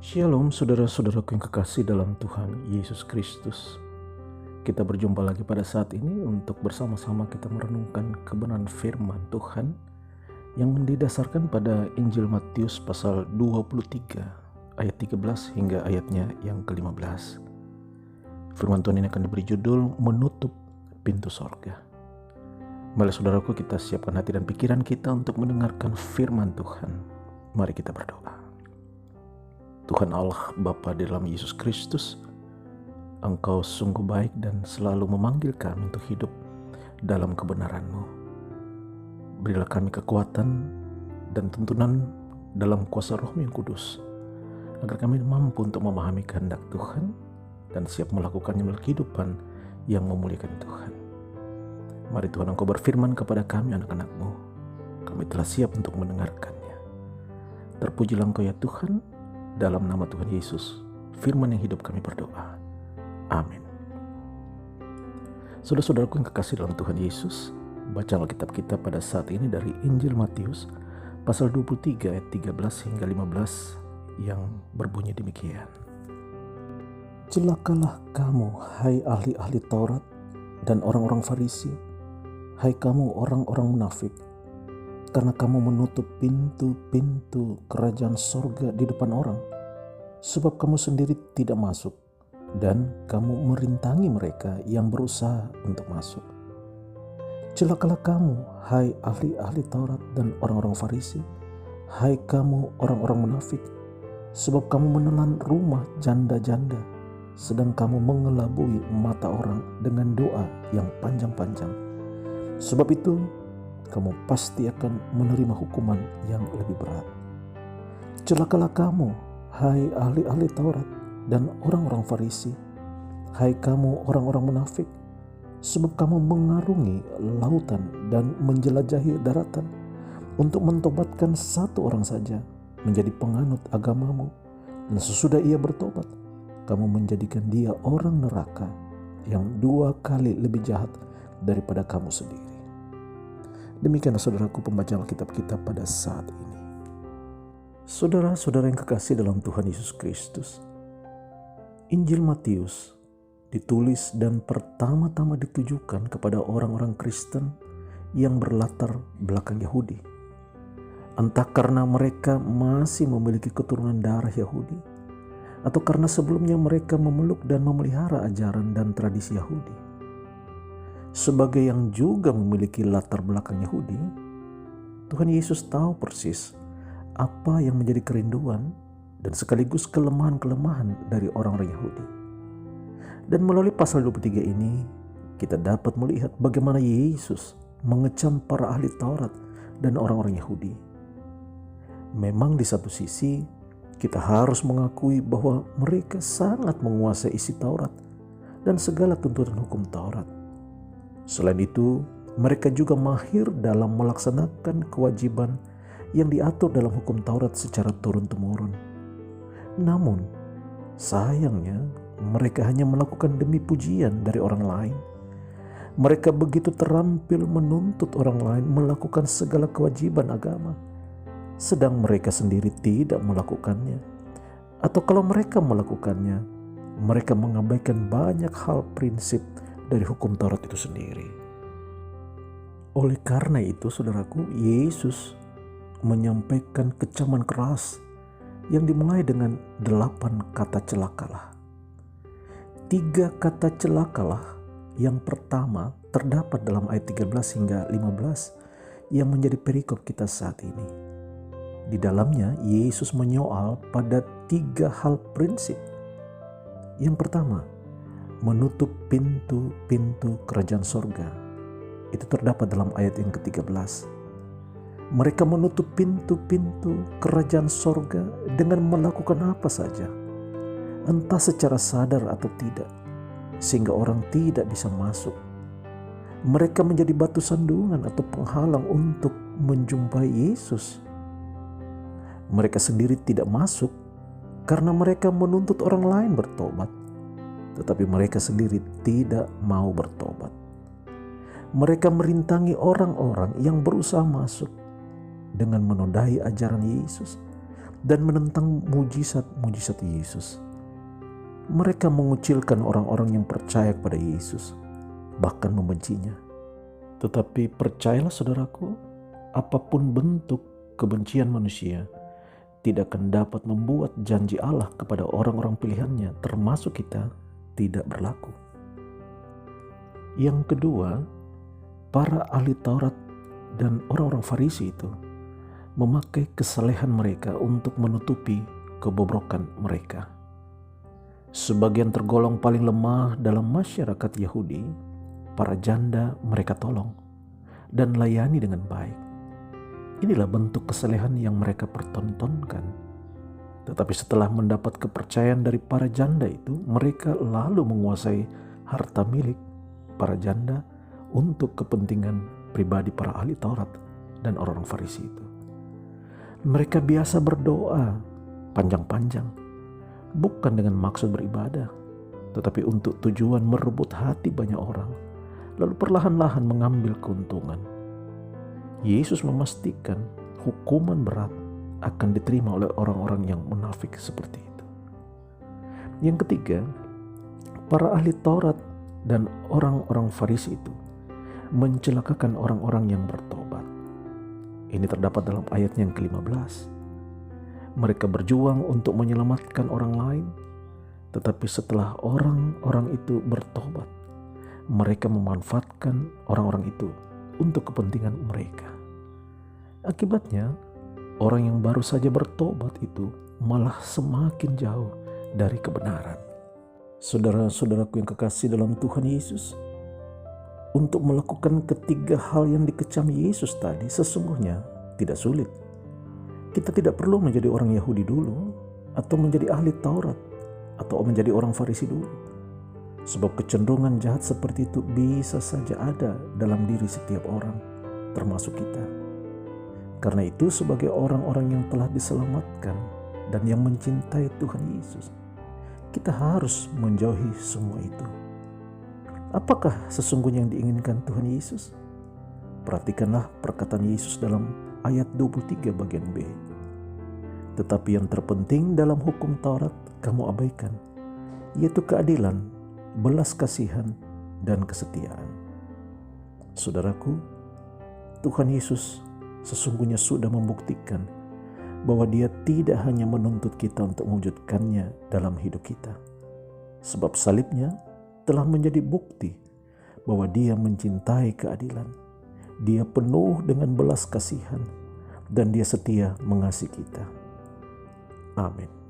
Shalom saudara-saudaraku yang kekasih dalam Tuhan Yesus Kristus. Kita berjumpa lagi pada saat ini untuk bersama-sama kita merenungkan kebenaran firman Tuhan yang didasarkan pada Injil Matius pasal 23 ayat 13 hingga ayatnya yang ke-15. Firman Tuhan ini akan diberi judul Menutup Pintu Sorga. Mari saudaraku, kita siapkan hati dan pikiran kita untuk mendengarkan firman Tuhan. Mari kita berdoa. Tuhan Allah Bapa di dalam Yesus Kristus, Engkau sungguh baik dan selalu memanggil kami untuk hidup dalam kebenaran-Mu. Berilah kami kekuatan dan tuntunan dalam kuasa Roh-Mu yang kudus, agar kami mampu untuk memahami kehendak Tuhan dan siap melakukannya dalam kehidupan yang memuliakan Tuhan. Mari Tuhan, Engkau berfirman kepada kami anak-anak-Mu. Kami telah siap untuk mendengarkannya. Terpujilah Engkau ya Tuhan. Dalam nama Tuhan Yesus, firman yang hidup kami berdoa. Amin. Saudara-saudaraku yang kekasih dalam Tuhan Yesus, baca Alkitab kita pada saat ini dari Injil Matius pasal 23 ayat 13 hingga 15 yang berbunyi demikian. Celakalah kamu, hai ahli-ahli Taurat dan orang-orang Farisi, hai kamu orang-orang munafik, karena kamu menutup pintu-pintu kerajaan sorga di depan orang, sebab kamu sendiri tidak masuk, dan kamu merintangi mereka yang berusaha untuk masuk. Celakalah kamu, hai ahli-ahli Taurat dan orang-orang Farisi, hai kamu orang-orang munafik, sebab kamu menelan rumah janda-janda, sedang kamu mengelabui mata orang dengan doa yang panjang-panjang. Sebab itu, kamu pasti akan menerima hukuman yang lebih berat. Celakalah kamu, hai ahli-ahli Taurat dan orang-orang Farisi, hai kamu orang-orang munafik, sebab kamu mengarungi lautan dan menjelajahi daratan untuk mentobatkan satu orang saja menjadi penganut agamamu, dan sesudah ia bertobat, kamu menjadikan dia orang neraka yang 2 kali lebih jahat daripada kamu sendiri. Demikianlah saudaraku pembacaan Alkitab kita pada saat ini. Saudara-saudara yang kekasih dalam Tuhan Yesus Kristus, Injil Matius ditulis dan pertama-tama ditujukan kepada orang-orang Kristen yang berlatar belakang Yahudi. Entah karena mereka masih memiliki keturunan darah Yahudi, atau karena sebelumnya mereka memeluk dan memelihara ajaran dan tradisi Yahudi. Sebagai yang juga memiliki latar belakang Yahudi, Tuhan Yesus tahu persis apa yang menjadi kerinduan dan sekaligus kelemahan-kelemahan dari orang-orang Yahudi. Dan melalui pasal 23 ini, kita dapat melihat bagaimana Yesus mengecam para ahli Taurat dan orang-orang Yahudi. Memang di satu sisi, kita harus mengakui bahwa mereka sangat menguasai isi Taurat dan segala tuntutan hukum Taurat. Selain itu, mereka juga mahir dalam melaksanakan kewajiban yang diatur dalam hukum Taurat secara turun-temurun. Namun, sayangnya mereka hanya melakukan demi pujian dari orang lain. Mereka begitu terampil menuntut orang lain melakukan segala kewajiban agama, sedang mereka sendiri tidak melakukannya. Atau kalau mereka melakukannya, mereka mengabaikan banyak hal prinsip dari hukum Taurat itu sendiri. Oleh karena itu, saudaraku, Yesus menyampaikan kecaman keras yang dimulai dengan 8 kata celakalah. 3 kata celakalah yang pertama terdapat dalam ayat 13 hingga 15 yang menjadi perikop kita saat ini. Di dalamnya Yesus menyoal pada 3 hal prinsip. Yang pertama, menutup pintu-pintu kerajaan sorga. Itu terdapat dalam ayat yang ke-13. Mereka menutup pintu-pintu kerajaan sorga dengan melakukan apa saja, entah secara sadar atau tidak, sehingga orang tidak bisa masuk. Mereka menjadi batu sandungan atau penghalang untuk menjumpai Yesus. Mereka sendiri tidak masuk karena mereka menuntut orang lain bertobat, tetapi mereka sendiri tidak mau bertobat. Mereka merintangi orang-orang yang berusaha masuk dengan menodai ajaran Yesus dan menentang mujizat-mujizat Yesus. Mereka mengucilkan orang-orang yang percaya kepada Yesus, bahkan membencinya. Tetapi percayalah saudaraku, apapun bentuk kebencian manusia tidak akan dapat membuat janji Allah kepada orang-orang pilihannya, termasuk kita, tidak berlaku. Yang kedua, para ahli Taurat dan orang-orang Farisi itu memakai kesalehan mereka untuk menutupi kebobrokan mereka. Sebagian tergolong paling lemah dalam masyarakat Yahudi, para janda mereka tolong dan layani dengan baik. Inilah bentuk kesalehan yang mereka pertontonkan. Tetapi setelah mendapat kepercayaan dari para janda itu, mereka lalu menguasai harta milik para janda untuk kepentingan pribadi para ahli Taurat dan orang-orang Farisi itu. Mereka biasa berdoa panjang-panjang, bukan dengan maksud beribadah, tetapi untuk tujuan merebut hati banyak orang, lalu perlahan-lahan mengambil keuntungan. Yesus memastikan hukuman berat akan diterima oleh orang-orang yang munafik seperti itu. Yang ketiga, para ahli Taurat dan orang-orang Farisi itu mencelakakan orang-orang yang bertobat. Ini terdapat dalam ayat yang ke-15. Mereka berjuang untuk menyelamatkan orang lain, tetapi setelah orang-orang itu bertobat, mereka memanfaatkan orang-orang itu untuk kepentingan mereka. Akibatnya, orang yang baru saja bertobat itu malah semakin jauh dari kebenaran. Saudara-saudaraku yang kekasih dalam Tuhan Yesus, untuk melakukan ketiga hal yang dikecam Yesus tadi sesungguhnya tidak sulit. Kita tidak perlu menjadi orang Yahudi dulu, atau menjadi ahli Taurat, atau menjadi orang Farisi dulu. Sebab kecenderungan jahat seperti itu bisa saja ada dalam diri setiap orang, termasuk kita. Karena itu sebagai orang-orang yang telah diselamatkan dan yang mencintai Tuhan Yesus, kita harus menjauhi semua itu. Apakah sesungguhnya yang diinginkan Tuhan Yesus? Perhatikanlah perkataan Yesus dalam ayat 23 bagian B. Tetapi yang terpenting dalam hukum Taurat kamu abaikan, yaitu keadilan, belas kasihan, dan kesetiaan. Saudaraku, Tuhan Yesus sesungguhnya sudah membuktikan bahwa Dia tidak hanya menuntut kita untuk mewujudkannya dalam hidup kita. Sebab salibnya telah menjadi bukti bahwa Dia mencintai keadilan, Dia penuh dengan belas kasihan, dan Dia setia mengasihi kita. Amin.